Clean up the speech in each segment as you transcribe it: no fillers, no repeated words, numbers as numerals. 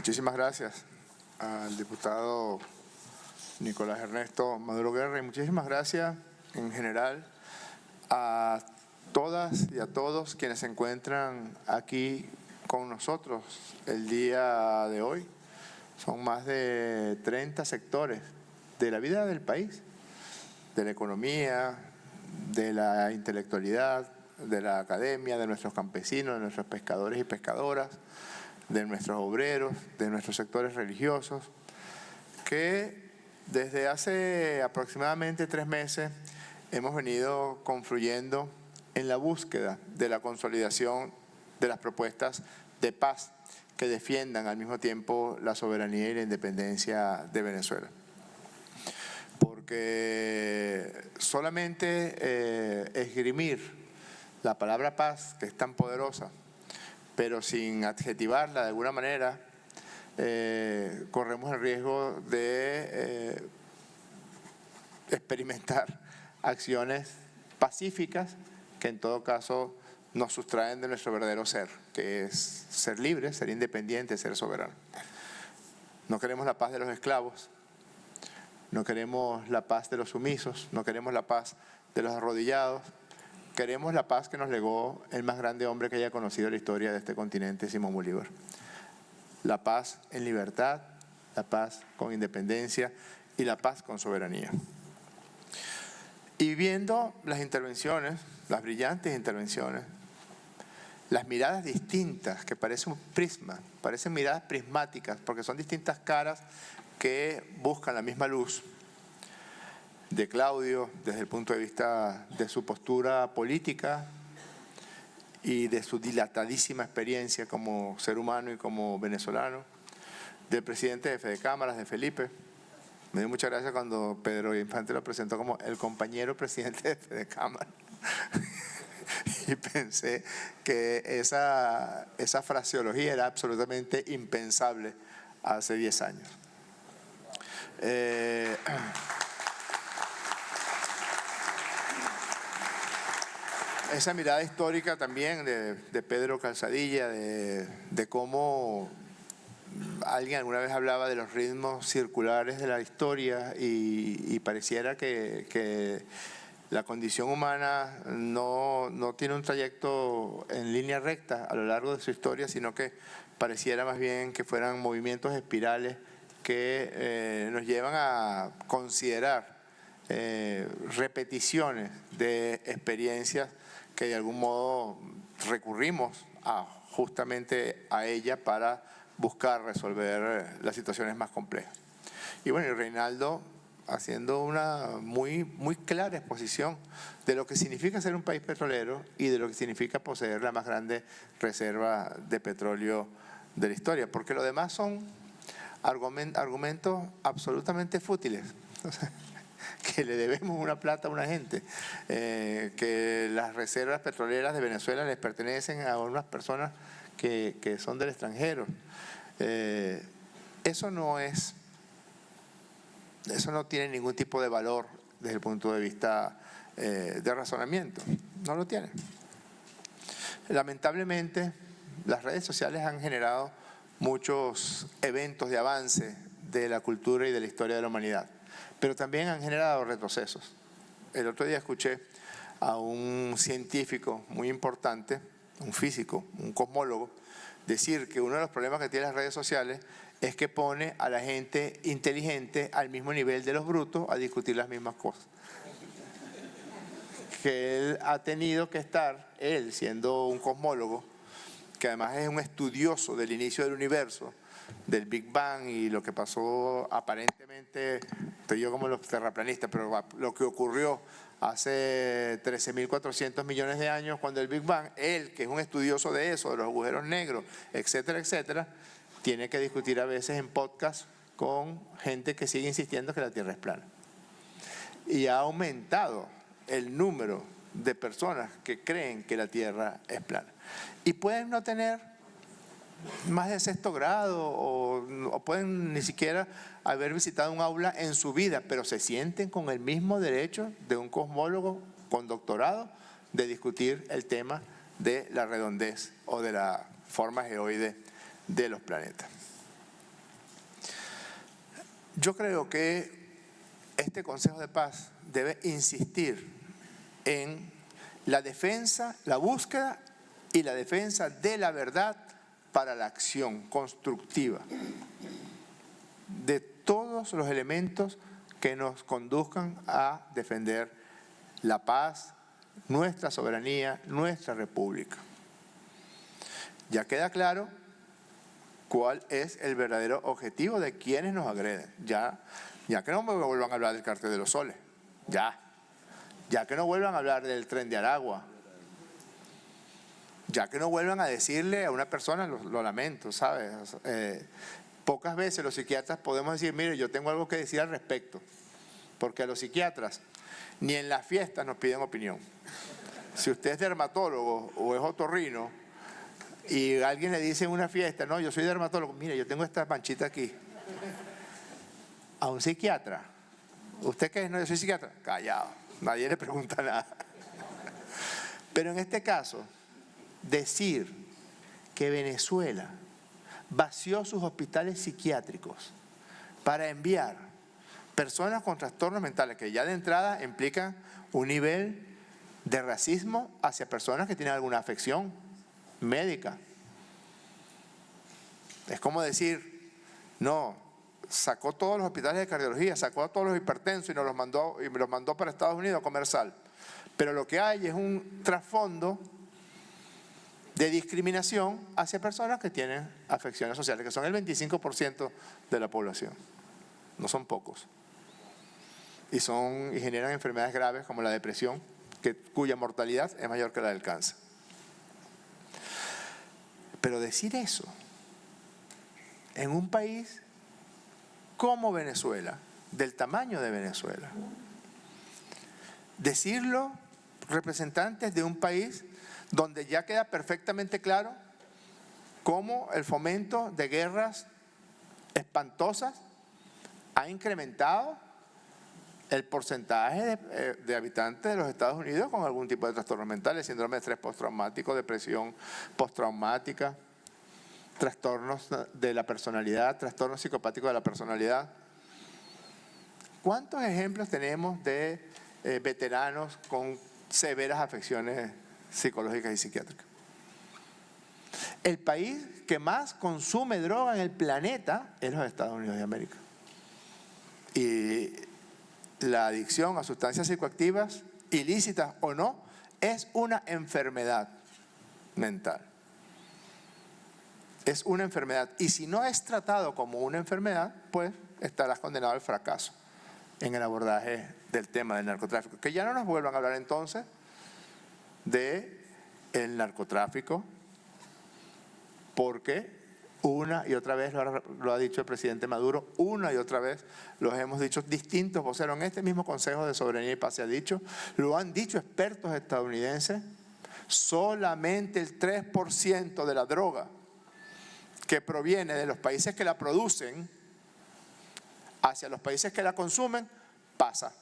Muchísimas gracias al diputado Nicolás Ernesto Maduro Guerra y muchísimas gracias en general a todas y a todos quienes se encuentran aquí con nosotros el día de hoy. Son más de 30 sectores de la vida del país, de la economía, de la intelectualidad, de la academia, de nuestros campesinos, de nuestros pescadores y pescadoras, de nuestros obreros, de nuestros sectores religiosos, que desde hace aproximadamente 3 meses hemos venido confluyendo en la búsqueda de la consolidación de las propuestas de paz que defiendan al mismo tiempo la soberanía y la independencia de Venezuela. Porque solamente esgrimir la palabra paz, que es tan poderosa, pero sin adjetivarla de alguna manera, corremos el riesgo de experimentar acciones pacíficas que en todo caso nos sustraen de nuestro verdadero ser, que es ser libre, ser independiente, ser soberano. No queremos la paz de los esclavos, no queremos la paz de los sumisos, no queremos la paz de los arrodillados, queremos la paz que nos legó el más grande hombre que haya conocido la historia de este continente, Simón Bolívar. La paz en libertad, la paz con independencia y la paz con soberanía. Y viendo las intervenciones, las brillantes intervenciones, las miradas distintas, que parecen un prisma, parecen miradas prismáticas, porque son distintas caras que buscan la misma luz, de Claudio desde el punto de vista de su postura política y de su dilatadísima experiencia como ser humano y como venezolano, del presidente de Fede Cámaras, de Felipe. Me dio mucha gracia cuando Pedro Infante lo presentó como el compañero presidente de Fede Cámaras. Y pensé que esa fraseología era absolutamente impensable hace 10 años. Esa mirada histórica también de Pedro Calzadilla, de cómo alguien alguna vez hablaba de los ritmos circulares de la historia y pareciera que la condición humana no tiene un trayecto en línea recta a lo largo de su historia, sino que pareciera más bien que fueran movimientos espirales que nos llevan a considerar repeticiones de experiencias que de algún modo recurrimos justamente a ella para buscar resolver las situaciones más complejas. Y bueno, y Reinaldo haciendo una muy clara exposición de lo que significa ser un país petrolero y de lo que significa poseer la más grande reserva de petróleo de la historia, porque lo demás son argumentos absolutamente fútiles. O sea, que le debemos una plata a una gente, que las reservas petroleras de Venezuela les pertenecen a unas personas que son del extranjero. Eso no tiene ningún tipo de valor desde el punto de vista de razonamiento, no lo tiene. Lamentablemente, las redes sociales han generado muchos eventos de avance de la cultura y de la historia de la humanidad, pero también han generado retrocesos. El otro día escuché a un científico muy importante, un físico, un cosmólogo, decir que uno de los problemas que tienen las redes sociales es que pone a la gente inteligente al mismo nivel de los brutos a discutir las mismas cosas. Que él ha tenido que estar, él siendo un cosmólogo, que además es un estudioso del inicio del universo, del Big Bang y lo que pasó aparentemente, estoy yo como los terraplanistas, pero lo que ocurrió hace 13.400 millones de años cuando el Big Bang, él que es un estudioso de eso, de los agujeros negros, etcétera, etcétera, tiene que discutir a veces en podcast con gente que sigue insistiendo que la Tierra es plana. Y ha aumentado el número de personas que creen que la Tierra es plana. Y pueden no tener más de 6º grado o pueden ni siquiera haber visitado un aula en su vida, pero se sienten con el mismo derecho de un cosmólogo con doctorado de discutir el tema de la redondez o de la forma geoide de los planetas. Yo creo que este Consejo de Paz debe insistir en la defensa, la búsqueda y la defensa de la verdad para la acción constructiva de todos los elementos que nos conduzcan a defender la paz, nuestra soberanía, nuestra república. Ya queda claro cuál es el verdadero objetivo de quienes nos agreden. Ya que no me vuelvan a hablar del Cártel de los Soles, ya que no vuelvan a hablar del Tren de Aragua, ya que no vuelvan a decirle a una persona, lo lamento, ¿sabes? Pocas veces los psiquiatras podemos decir, mire, yo tengo algo que decir al respecto, porque a los psiquiatras ni en las fiestas nos piden opinión. Si usted es dermatólogo o es otorrino y alguien le dice en una fiesta, no, yo soy dermatólogo, mire, yo tengo esta manchita aquí. A un psiquiatra, ¿usted qué es? No, yo soy psiquiatra. Callado, nadie le pregunta nada. Pero en este caso, decir que Venezuela vació sus hospitales psiquiátricos para enviar personas con trastornos mentales, que ya de entrada implican un nivel de racismo hacia personas que tienen alguna afección médica. Es como decir, no, sacó todos los hospitales de cardiología, sacó a todos los hipertensos y me los mandó para Estados Unidos a comer sal. Pero lo que hay es un trasfondo de discriminación hacia personas que tienen afecciones sociales, que son el 25% de la población. No son pocos. Y generan enfermedades graves como la depresión, cuya mortalidad es mayor que la del cáncer. Pero decir eso en un país como Venezuela, del tamaño de Venezuela, decirlo representantes de un país donde ya queda perfectamente claro cómo el fomento de guerras espantosas ha incrementado el porcentaje de habitantes de los Estados Unidos con algún tipo de trastornos mentales, síndrome de estrés postraumático, depresión postraumática, trastornos de la personalidad, trastornos psicopáticos de la personalidad. ¿Cuántos ejemplos tenemos de veteranos con severas afecciones psicológicas y psiquiátricas? El país que más consume droga en el planeta es los Estados Unidos de América. Y la adicción a sustancias psicoactivas, ilícitas o no, es una enfermedad mental. Es una enfermedad. Y si no es tratado como una enfermedad, pues estarás condenado al fracaso en el abordaje del tema del narcotráfico. Que ya no nos vuelvan a hablar entonces de el narcotráfico, porque una y otra vez lo ha dicho el presidente Maduro, una y otra vez lo hemos dicho distintos voceros en este mismo Consejo de Soberanía y Paz se ha dicho, lo han dicho expertos estadounidenses, solamente el 3% de la droga que proviene de los países que la producen hacia los países que la consumen pasa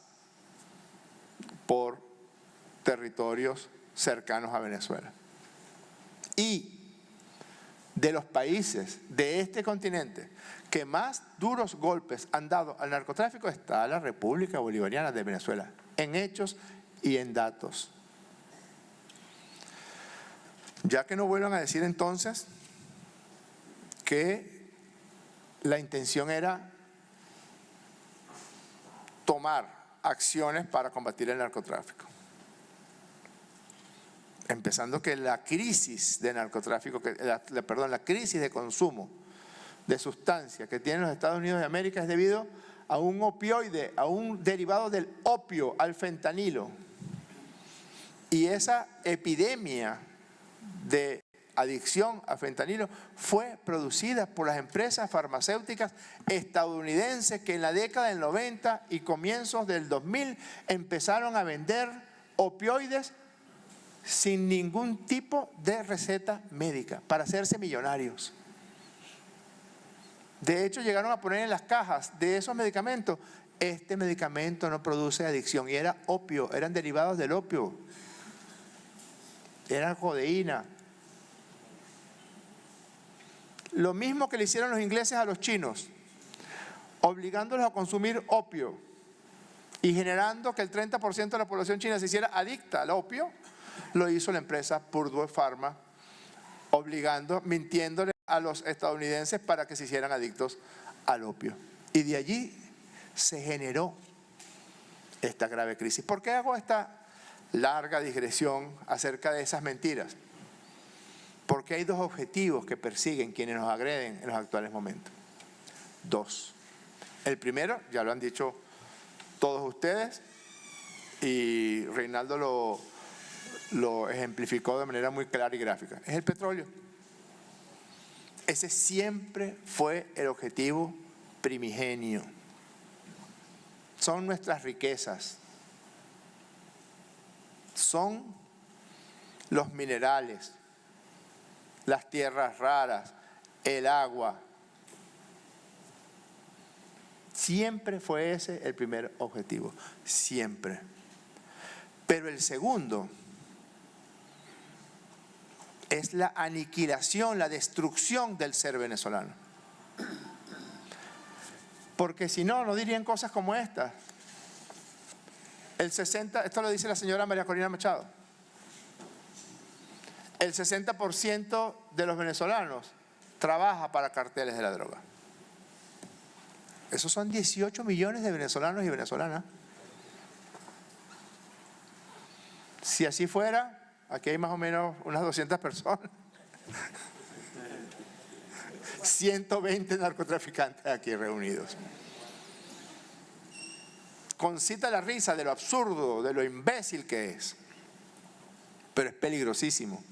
por territorios cercanos a Venezuela. Y de los países de este continente que más duros golpes han dado al narcotráfico está la República Bolivariana de Venezuela, en hechos y en datos. Ya que no vuelvan a decir entonces que la intención era tomar acciones para combatir el narcotráfico. Empezando que la crisis de narcotráfico, la crisis de consumo de sustancias que tienen los Estados Unidos de América es debido a un opioide, a un derivado del opio, al fentanilo. Y esa epidemia de adicción a fentanilo fue producida por las empresas farmacéuticas estadounidenses que en la década del 90 y comienzos del 2000 empezaron a vender opioides sin ningún tipo de receta médica para hacerse millonarios. De hecho, llegaron a poner en las cajas de esos medicamentos, este medicamento no produce adicción, y era opio, eran derivados del opio, eran codeína. Lo mismo que le hicieron los ingleses a los chinos. obligándolos a consumir opio y generando que el 30% de la población china se hiciera adicta al opio, lo hizo la empresa Purdue Pharma, mintiéndole a los estadounidenses para que se hicieran adictos al opio. Y de allí se generó esta grave crisis. ¿Por qué hago esta larga digresión acerca de esas mentiras? Porque hay dos objetivos que persiguen quienes nos agreden en los actuales momentos. Dos. El primero, ya lo han dicho todos ustedes, y Reinaldo lo ejemplificó de manera muy clara y gráfica, es el petróleo. Ese siempre fue el objetivo primigenio. Son nuestras riquezas, son los minerales, las tierras raras, el agua. Siempre fue ese el primer objetivo, siempre. Pero el segundo es la aniquilación, la destrucción del ser venezolano. Porque si no, no dirían cosas como estas. Esto lo dice la señora María Corina Machado. El 60% de los venezolanos trabaja para carteles de la droga. Esos son 18 millones de venezolanos y venezolanas. Si así fuera, aquí hay más o menos unas 200 personas. 120 narcotraficantes aquí reunidos. Concita la risa de lo absurdo, de lo imbécil que es. Pero es peligrosísimo.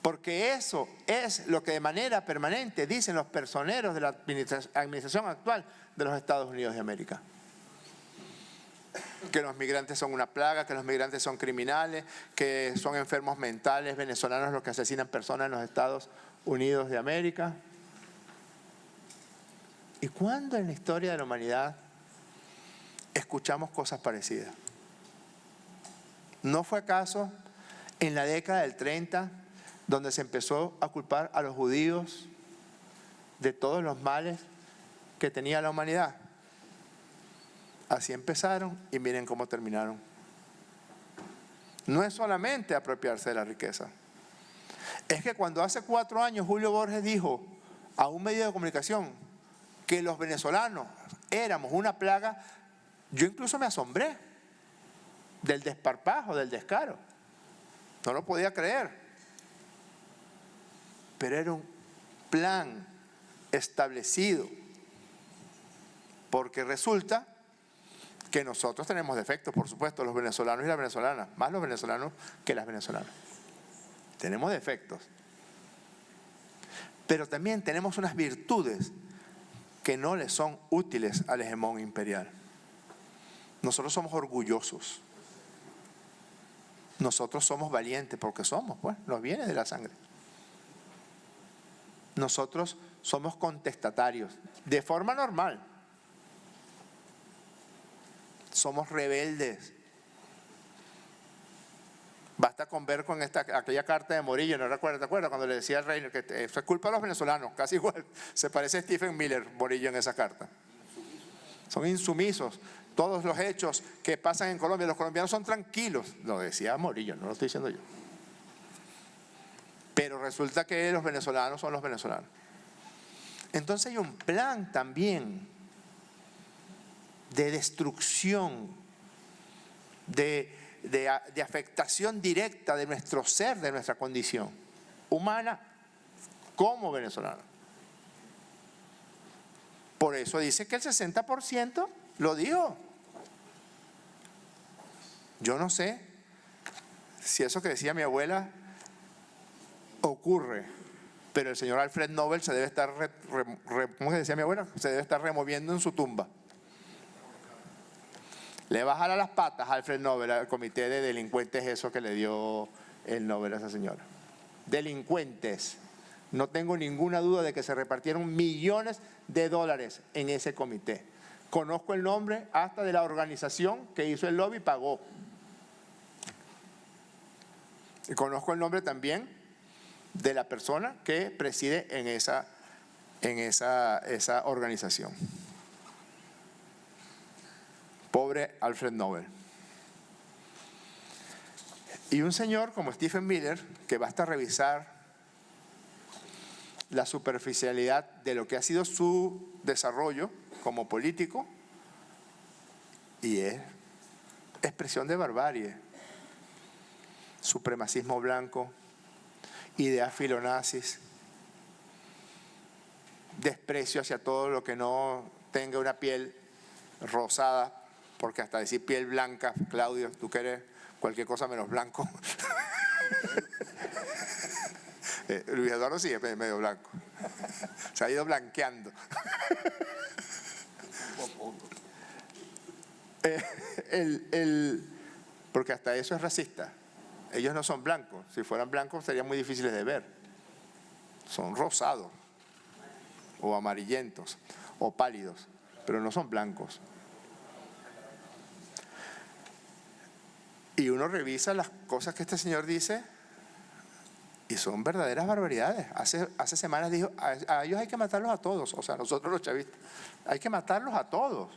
Porque eso es lo que de manera permanente dicen los personeros de la administración actual de los Estados Unidos de América. Que los migrantes son una plaga, que los migrantes son criminales, que son enfermos mentales venezolanos los que asesinan personas en los Estados Unidos de América. ¿Y cuándo en la historia de la humanidad escuchamos cosas parecidas? ¿No fue acaso en la década del 30 donde se empezó a culpar a los judíos de todos los males que tenía la humanidad? Así empezaron y miren cómo terminaron. No es solamente apropiarse de la riqueza. Es que cuando hace 4 años Julio Borges dijo a un medio de comunicación que los venezolanos éramos una plaga, yo incluso me asombré del desparpajo, del descaro. No lo podía creer. Pero era un plan establecido. Porque resulta que nosotros tenemos defectos, por supuesto, los venezolanos y las venezolanas, más los venezolanos que las venezolanas. Tenemos defectos. Pero también tenemos unas virtudes que no le son útiles al hegemón imperial. Nosotros somos orgullosos. Nosotros somos valientes porque somos, pues, nos viene de la sangre. Nosotros somos contestatarios, de forma normal. Somos rebeldes. Basta con ver con aquella carta de Morillo, ¿no recuerdas? ¿Te acuerdas cuando le decía al rey que eso es culpa de los venezolanos? Casi igual. Se parece a Stephen Miller, Morillo, en esa carta. Son insumisos. Todos los hechos que pasan en Colombia, los colombianos son tranquilos. Lo decía Morillo, no lo estoy diciendo yo. Pero resulta que los venezolanos son los venezolanos. Entonces hay un plan también de destrucción, de afectación directa de nuestro ser, de nuestra condición humana como venezolano. Por eso dice que el 60% lo dijo. Yo no sé si eso que decía mi abuela ocurre, pero el señor Alfred Nobel se debe estar, ¿cómo se decía mi abuela? Se debe estar removiendo en su tumba. Le va a jalar las patas a Alfred Nobel, al comité de delincuentes, eso que le dio el Nobel a esa señora. Delincuentes. No tengo ninguna duda de que se repartieron millones de dólares en ese comité. Conozco el nombre hasta de la organización que hizo el lobby y pagó. Y conozco el nombre también de la persona que preside en en esa organización. Pobre Alfred Nobel. Y un señor como Stephen Miller, que basta revisar la superficialidad de lo que ha sido su desarrollo como político, y es expresión de barbarie, supremacismo blanco, ideas filonazis, desprecio hacia todo lo que no tenga una piel rosada, porque hasta decir piel blanca, Claudio, tú que eres cualquier cosa menos blanco. Luis Eduardo sí es medio blanco, se ha ido blanqueando. Porque hasta eso es racista. Ellos no son blancos, si fueran blancos serían muy difíciles de ver. Son rosados o amarillentos o pálidos, pero no son blancos. Y uno revisa las cosas que este señor dice y son verdaderas barbaridades. Hace semanas dijo, a ellos hay que matarlos a todos, o sea, nosotros los chavistas, hay que matarlos a todos.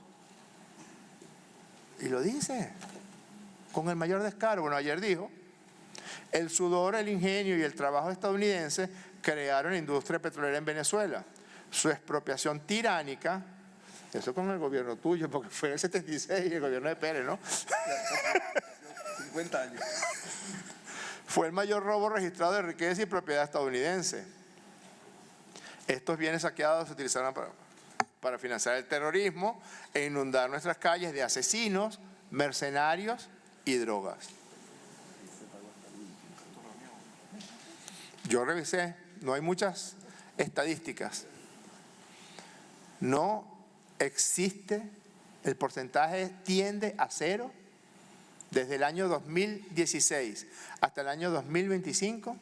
Y lo dice con el mayor descaro. Bueno, ayer dijo, el sudor, el ingenio y el trabajo estadounidense crearon industria petrolera en Venezuela. Su expropiación tiránica, eso con el gobierno tuyo, porque fue en el 76 el gobierno de Pérez, ¿no? 50 años. Fue el mayor robo registrado de riqueza y propiedad estadounidense. Estos bienes saqueados se utilizaron para financiar el terrorismo e inundar nuestras calles de asesinos, mercenarios y drogas. Yo revisé, no hay muchas estadísticas. No existe, el porcentaje tiende a cero desde el año 2016 hasta el año 2025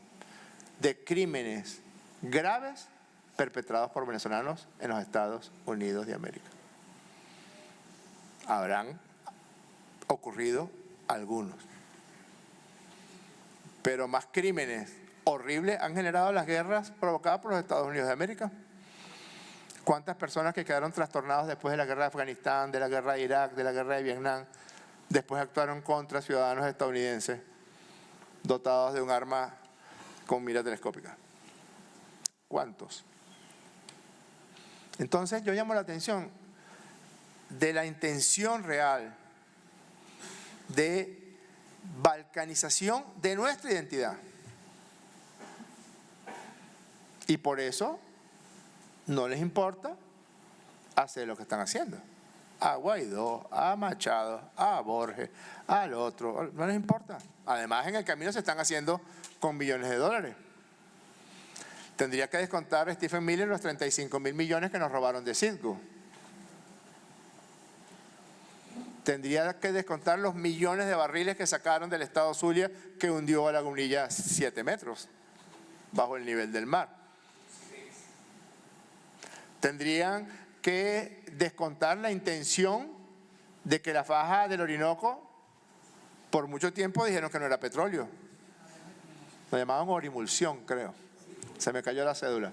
de crímenes graves perpetrados por venezolanos en los Estados Unidos de América. Habrán ocurrido algunos, pero más crímenes horribles han generado las guerras provocadas por los Estados Unidos de América. ¿Cuántas personas que quedaron trastornados después de la guerra de Afganistán, de la guerra de Irak, de la guerra de Vietnam, después actuaron contra ciudadanos estadounidenses dotados de un arma con mira telescópica? ¿Cuántos? Entonces yo llamo la atención de la intención real de balcanización de nuestra identidad. Y por eso no les importa hacer lo que están haciendo. A Guaidó, a Machado, a Borges, al otro, no les importa. Además, en el camino se están haciendo con billones de dólares. Tendría que descontar a Stephen Miller los 35.000 millones que nos robaron de Citgo. Tendría que descontar los millones de barriles que sacaron del estado Zulia, que hundió a Lagunilla 7 metros bajo el nivel del mar. Tendrían que descontar la intención de que la faja del Orinoco, por mucho tiempo dijeron que no era petróleo. Lo llamaban orimulsión, creo. Se me cayó la cédula.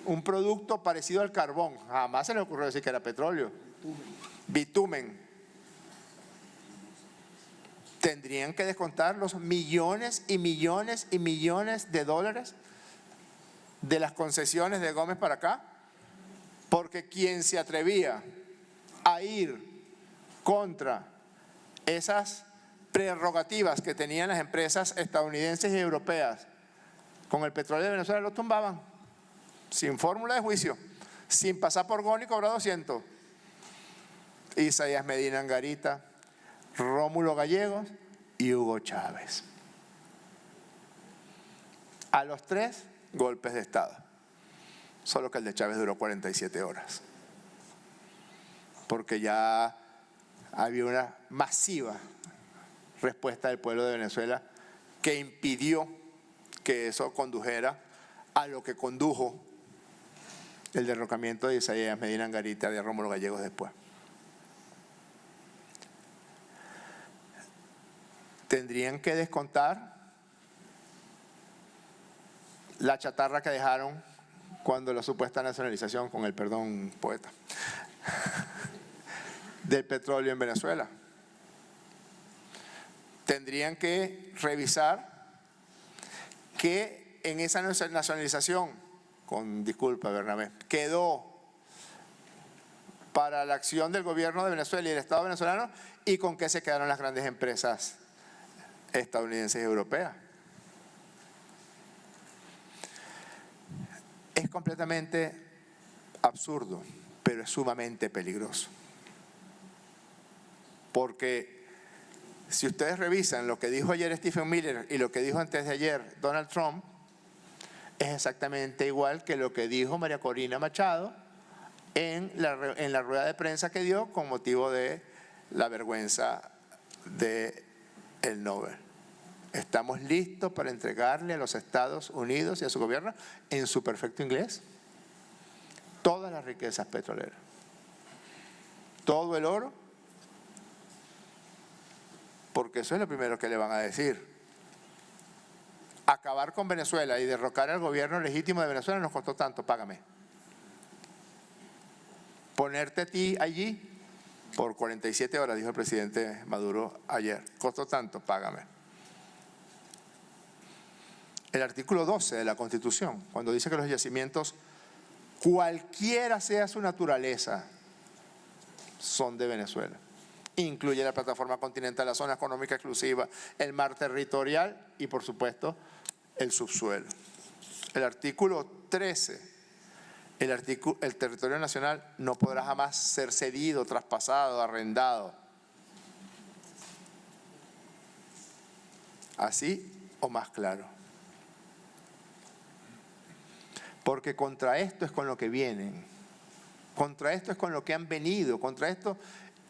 Un producto parecido al carbón. Jamás se les ocurrió decir que era petróleo. Bitumen. Tendrían que descontar los millones y millones y millones de dólares de las concesiones de Gómez para acá, porque quien se atrevía a ir contra esas prerrogativas que tenían las empresas estadounidenses y europeas con el petróleo de Venezuela lo tumbaban, sin fórmula de juicio, sin pasar por Goni, cobró 200. Isaías Medina Angarita, Rómulo Gallegos y Hugo Chávez. A los 3 golpes de Estado, solo que el de Chávez duró 47 horas, porque ya había una masiva respuesta del pueblo de Venezuela que impidió que eso condujera a lo que condujo el derrocamiento de Isaías Medina Angarita, de Rómulo Gallegos después. Tendrían que descontar la chatarra que dejaron cuando la supuesta nacionalización, con el perdón poeta, del petróleo en Venezuela. Tendrían que revisar que en esa nacionalización, con disculpa Bernabé, quedó para la acción del gobierno de Venezuela y el Estado venezolano, y con qué se quedaron las grandes empresas estadounidenses y europeas. Es completamente absurdo, pero es sumamente peligroso. Porque si ustedes revisan lo que dijo ayer Stephen Miller y lo que dijo antes de ayer Donald Trump, es exactamente igual que lo que dijo María Corina Machado en la rueda de prensa que dio con motivo de la vergüenza del Nobel. Estamos listos para entregarle a los Estados Unidos y a su gobierno, en su perfecto inglés, todas las riquezas petroleras, todo el oro, porque eso es lo primero que le van a decir. Acabar con Venezuela y derrocar al gobierno legítimo de Venezuela nos costó tanto, págame. Ponerte a ti allí por 47 horas, dijo el presidente Maduro ayer, costó tanto, págame. El artículo 12 de la Constitución, cuando dice que los yacimientos, cualquiera sea su naturaleza, son de Venezuela. Incluye la plataforma continental, la zona económica exclusiva, el mar territorial y, por supuesto, el subsuelo. El artículo 13, el territorio nacional no podrá jamás ser cedido, traspasado, arrendado. Así o más claro. Porque contra esto es con lo que vienen, contra esto es con lo que han venido, contra esto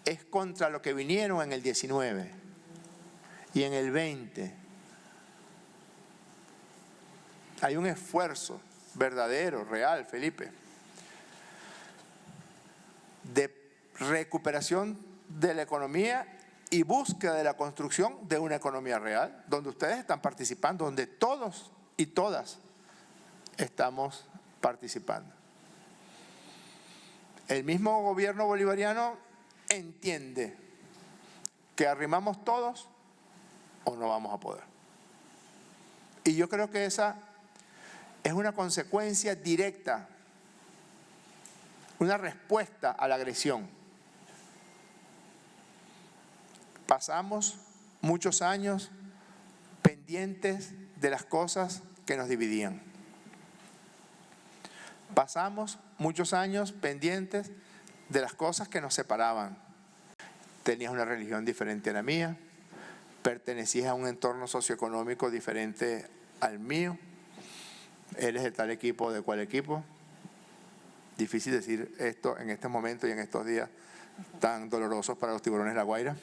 es contra lo que vinieron en el 19 y en el 20. Hay un esfuerzo verdadero, real, Felipe, de recuperación de la economía y búsqueda de la construcción de una economía real, donde ustedes están participando, donde todos y todas estamos participando. El mismo gobierno bolivariano entiende que arrimamos todos o no vamos a poder. Y yo creo que esa es una consecuencia directa, una respuesta a la agresión. Pasamos muchos años pendientes de las cosas que nos dividían. Pasamos muchos años pendientes de las cosas que nos separaban. Tenías una religión diferente a la mía, pertenecías a un entorno socioeconómico diferente al mío, eres de tal equipo o de cual equipo. Difícil decir esto en este momento y en estos días tan dolorosos para los tiburones de La Guaira.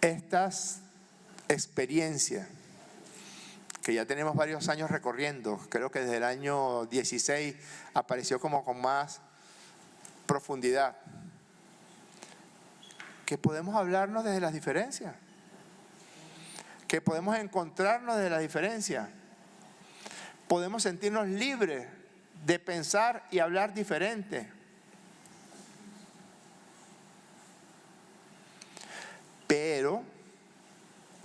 Estas experiencias que ya tenemos varios años recorriendo, creo que desde el año 16 apareció como con más profundidad, que podemos hablarnos desde las diferencias, que podemos encontrarnos desde las diferencias, podemos sentirnos libres de pensar y hablar diferente. Pero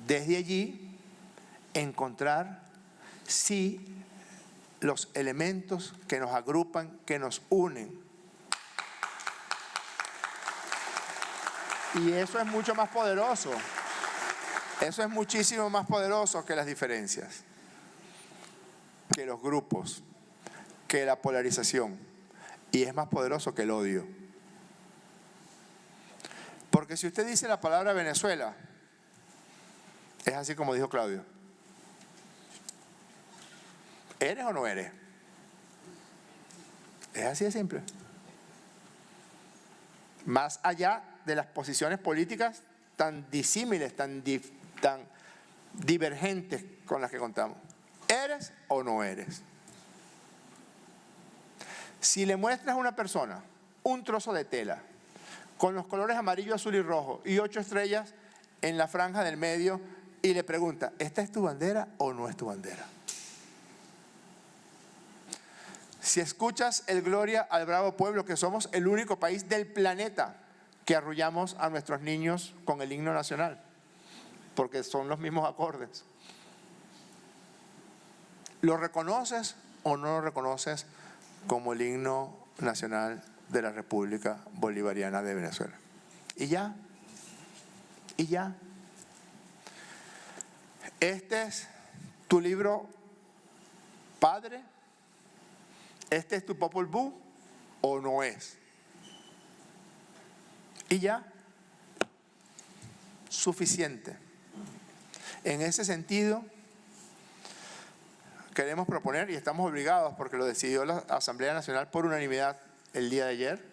desde allí encontrar sí los elementos que nos agrupan, que nos unen. Y eso es mucho más poderoso. Eso es muchísimo más poderoso que las diferencias, que los grupos, que la polarización. Y es más poderoso que el odio. Porque si usted dice la palabra Venezuela, es así como dijo Claudio. ¿Eres o no eres? Es así de simple. Más allá de las posiciones políticas tan disímiles, tan divergentes con las que contamos. ¿Eres o no eres? Si le muestras a una persona un trozo de tela con los colores amarillo, azul y rojo y 8 estrellas en la franja del medio y le pregunta, ¿esta es tu bandera o no es tu bandera? Si escuchas el gloria al bravo pueblo, que somos el único país del planeta que arrullamos a nuestros niños con el himno nacional, porque son los mismos acordes. ¿Lo reconoces o no lo reconoces como el himno nacional de la República Bolivariana de Venezuela? Y ya. Este es tu libro padre, este es tu Popol Vuh o no es. Y ya, suficiente. En ese sentido, queremos proponer, y estamos obligados porque lo decidió la Asamblea Nacional por unanimidad el día de ayer,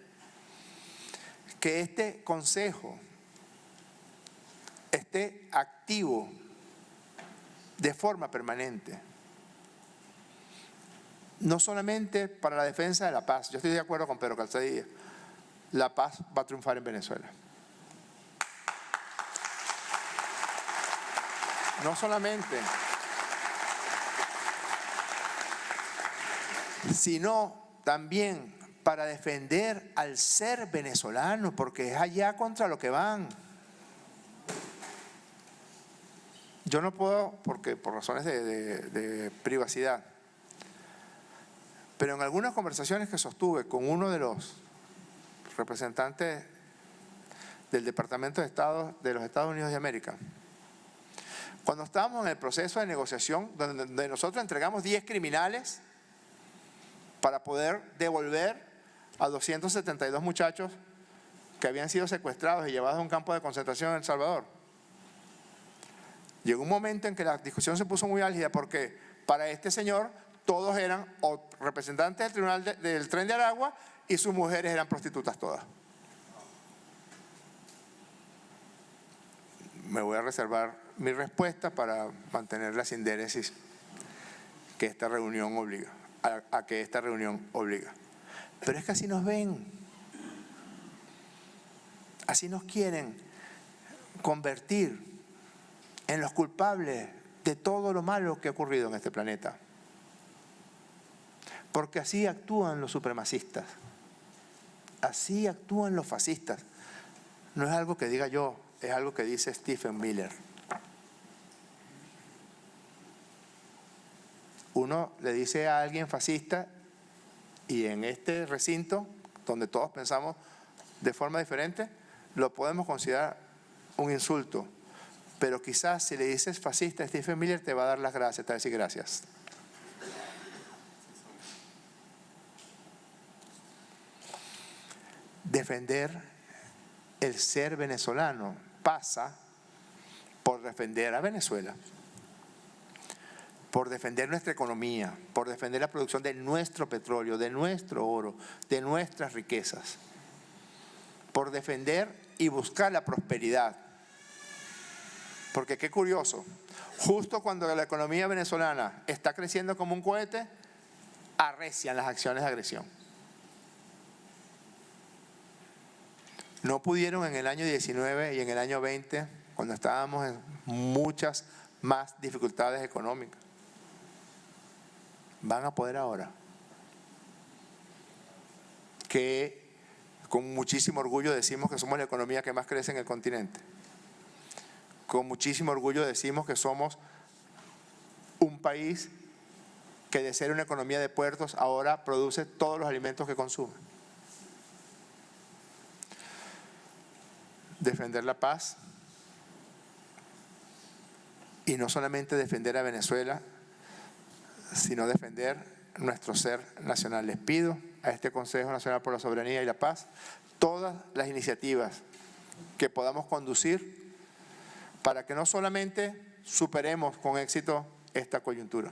que este Consejo esté activo de forma permanente, no solamente para la defensa de la paz. Yo estoy de acuerdo con Pedro Calzadilla, la paz va a triunfar en Venezuela. No solamente, sino también para defender al ser venezolano, porque es allá contra lo que van. Yo no puedo, porque por razones de privacidad, pero en algunas conversaciones que sostuve con uno de los representantes del Departamento de Estado de los Estados Unidos de América, cuando estábamos en el proceso de negociación, donde nosotros entregamos 10 criminales para poder devolver a 272 muchachos que habían sido secuestrados y llevados a un campo de concentración en El Salvador. Llegó un momento en que la discusión se puso muy álgida porque para este señor todos eran o representantes del Tribunal del Tren de Aragua y sus mujeres eran prostitutas todas. Me voy a reservar mi respuesta para mantener la sindéresis que esta reunión obliga, a que esta reunión obliga. Pero es que así nos ven, así nos quieren convertir en los culpables de todo lo malo que ha ocurrido en este planeta. Porque así actúan los supremacistas, así actúan los fascistas. No es algo que diga yo, es algo que dice Stephen Miller. Uno le dice a alguien fascista y en este recinto, donde todos pensamos de forma diferente, lo podemos considerar un insulto. Pero quizás si le dices fascista a Stephen Miller te va a dar las gracias, te va a decir gracias. Defender el ser venezolano pasa por defender a Venezuela, por defender nuestra economía, por defender la producción de nuestro petróleo, de nuestro oro, de nuestras riquezas, por defender y buscar la prosperidad. Porque qué curioso, justo cuando la economía venezolana está creciendo como un cohete, arrecian las acciones de agresión. No pudieron en el año 19 y en el año 20, cuando estábamos en muchas más dificultades económicas. Van a poder ahora. Que con muchísimo orgullo decimos que somos la economía que más crece en el continente. Con muchísimo orgullo decimos que somos un país que de ser una economía de puertos ahora produce todos los alimentos que consume. Defender la paz y no solamente defender a Venezuela, sino defender nuestro ser nacional. Les pido a este Consejo Nacional por la Soberanía y la Paz todas las iniciativas que podamos conducir para que no solamente superemos con éxito esta coyuntura,